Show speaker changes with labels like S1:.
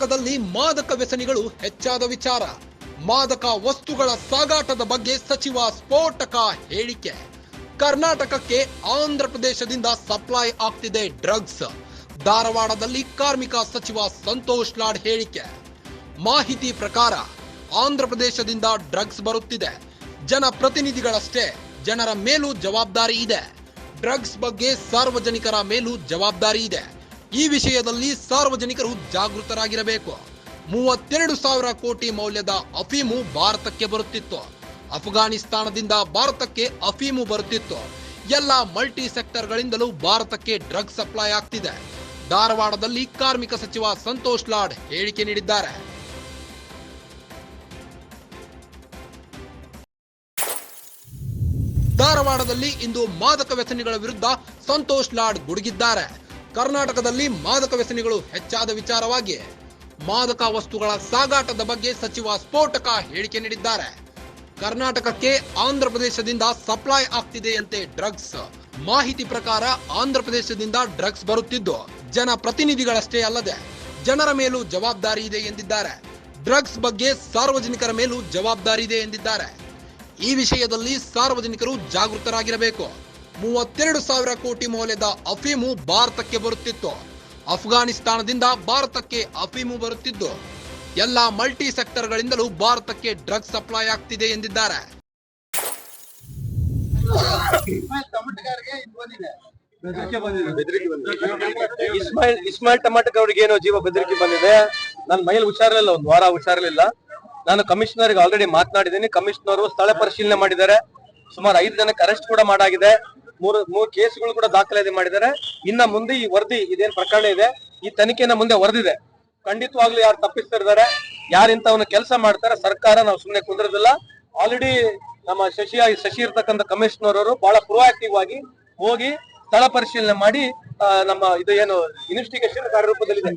S1: ಕರ್ನಾಟಕದಲ್ಲಿ ಮಾದಕ ವ್ಯಸನಿಗಳು ಹೆಚ್ಚಾದ ವಿಚಾರ. ಮಾದಕ ವಸ್ತುಗಳ ಸಾಗಾಟದ ಬಗ್ಗೆ ಸಚಿವ ಸ್ಫೋಟಕ ಹೇಳಿಕೆ. ಕರ್ನಾಟಕಕ್ಕೆ ಆಂಧ್ರ ಪ್ರದೇಶದಿಂದ ಸಪ್ಲೈ ಆಗ್ತಿದೆ ಡ್ರಗ್ಸ್. ಧಾರವಾಡದಲ್ಲಿ ಕಾರ್ಮಿಕ ಸಚಿವ ಸಂತೋಷ್ ಲಾಡ್ ಹೇಳಿಕೆ. ಮಾಹಿತಿ ಪ್ರಕಾರ ಆಂಧ್ರ ಪ್ರದೇಶದಿಂದ ಡ್ರಗ್ಸ್ ಬರುತ್ತಿದೆ. ಜನಪ್ರತಿನಿಧಿಗಳಷ್ಟೇ ಜನರ ಮೇಲೂ ಜವಾಬ್ದಾರಿ ಇದೆ. ಡ್ರಗ್ಸ್ ಬಗ್ಗೆ ಸಾರ್ವಜನಿಕರ ಮೇಲೂ ಜವಾಬ್ದಾರಿ ಇದೆ. ಈ ವಿಷಯದಲ್ಲಿ ಸಾರ್ವಜನಿಕರು ಜಾಗೃತರಾಗಿರಬೇಕು. 32,000 ಕೋಟಿ ಮೌಲ್ಯದ ಅಫೀಮು ಭಾರತಕ್ಕೆ ಬರುತ್ತಿತ್ತು. ಅಫ್ಘಾನಿಸ್ತಾನದಿಂದ ಭಾರತಕ್ಕೆ ಅಫೀಮು ಬರುತ್ತಿತ್ತು. ಎಲ್ಲ ಮಲ್ಟಿ ಸೆಕ್ಟರ್ಗಳಿಂದಲೂ ಭಾರತಕ್ಕೆ ಡ್ರಗ್ಸ್ ಸಪ್ಲೈ ಆಗ್ತಿದೆ. ಧಾರವಾಡದಲ್ಲಿ ಕಾರ್ಮಿಕ ಸಚಿವ ಸಂತೋಷ್ ಲಾಡ್ ಹೇಳಿಕೆ ನೀಡಿದ್ದಾರೆ. ಧಾರವಾಡದಲ್ಲಿ ಇಂದು ಮಾದಕ ವ್ಯಸನಿಗಳ ವಿರುದ್ಧ ಸಂತೋಷ್ ಲಾಡ್ ಗುಡುಗಿದ್ದಾರೆ. ಕರ್ನಾಟಕದಲ್ಲಿ ಮಾದಕ ವ್ಯಸನಿಗಳು ಹೆಚ್ಚಾದ ವಿಚಾರವಾಗಿ ಮಾದಕ ವಸ್ತುಗಳ ಸಾಗಾಟದ ಬಗ್ಗೆ ಸಚಿವ ಸ್ಫೋಟಕ ಹೇಳಿಕೆ ನೀಡಿದ್ದಾರೆ. ಕರ್ನಾಟಕಕ್ಕೆ ಆಂಧ್ರ ಪ್ರದೇಶದಿಂದ ಸಪ್ಲೈ ಆಗ್ತಿದೆಯಂತೆ ಡ್ರಗ್ಸ್. ಮಾಹಿತಿ ಪ್ರಕಾರ ಆಂಧ್ರ ಪ್ರದೇಶದಿಂದ ಡ್ರಗ್ಸ್ ಬರುತ್ತಿದ್ದು ಜನಪ್ರತಿನಿಧಿಗಳಷ್ಟೇ ಅಲ್ಲದೆ ಜನರ ಮೇಲೂ ಜವಾಬ್ದಾರಿ ಇದೆ ಎಂದಿದ್ದಾರೆ. ಡ್ರಗ್ಸ್ ಬಗ್ಗೆ ಸಾರ್ವಜನಿಕರ ಮೇಲೂ ಜವಾಬ್ದಾರಿ ಇದೆ ಎಂದಿದ್ದಾರೆ. ಈ ವಿಷಯದಲ್ಲಿ ಸಾರ್ವಜನಿಕರು ಜಾಗೃತರಾಗಿರಬೇಕು. 32,000 ಕೋಟಿ ಮೌಲ್ಯದ ಅಫೀಮು ಭಾರತಕ್ಕೆ ಬರುತ್ತಿತ್ತು. ಅಫ್ಘಾನಿಸ್ತಾನದಿಂದ ಭಾರತಕ್ಕೆ ಅಫೀಮು ಬರುತ್ತಿದ್ದು ಎಲ್ಲ ಮಲ್ಟಿ ಸೆಕ್ಟರ್ಗಳಿಂದಲೂ ಭಾರತಕ್ಕೆ ಡ್ರಗ್ಸ್ ಸಪ್ಲೈ ಆಗ್ತಿದೆ ಎಂದಿದ್ದಾರೆ.
S2: ಇಸ್ಮಾಯಿಲ್ ಟಮಾಟಕ ಅವರಿಗೆ ಏನೋ ಜೀವ ಬೆದರಿಕೆ ಬಂದಿದೆ. ನನ್ನ ಮೈಯಲ್ಲಿ ಹುಷಾರಿಲ್ಲ, ಒಂದು ವಾರ ಹುಷಾರಿರ್ಲಿಲ್ಲ. ನಾನು ಕಮಿಷನರ್ಗೆ ಆಲ್ರೆಡಿ ಮಾತನಾಡಿದ್ದೀನಿ. ಕಮಿಷನರ್ ಸ್ಥಳ ಪರಿಶೀಲನೆ ಮಾಡಿದ್ದಾರೆ. ಸುಮಾರು 5 ಜನಕ್ಕೆ ಅರೆಸ್ಟ್ ಕೂಡ ಮಾಡಾಗಿದೆ. ಮೂರು ಕೇಸ್ಗಳು ಕೂಡ ದಾಖಲಾತಿ ಮಾಡಿದ್ದಾರೆ. ಇನ್ನ ಮುಂದೆ ಈ ವರದಿ ಇದೇನು ಪ್ರಕರಣ ಇದೆ, ಈ ತನಿಖೆನ ಮುಂದೆ ವರದಿದೆ. ಖಂಡಿತವಾಗ್ಲೂ ಯಾರು ತಪ್ಪಿಸ್ತಿರ್ತಾರೆ, ಯಾರು ಇಂಥವನ್ನ ಕೆಲಸ ಮಾಡ್ತಾರೆ, ಸರ್ಕಾರ ನಾವು ಸುಮ್ಮನೆ ಕುಂದಿರೋದಿಲ್ಲ. ಆಲ್ರೆಡಿ ನಮ್ಮ ಶಶಿ ಇರ್ತಕ್ಕಂಥ ಕಮಿಷನರ್ ಅವರು ಬಹಳ ಪ್ರೊಆಕ್ಟಿವ್ ಆಗಿ ಹೋಗಿ ಸ್ಥಳ ಪರಿಶೀಲನೆ ಮಾಡಿ ನಮ್ಮ ಇದು ಏನು ಇನ್ವೆಸ್ಟಿಗೇಷನ್ ಕಾರ್ಯರೂಪದಲ್ಲಿದೆ.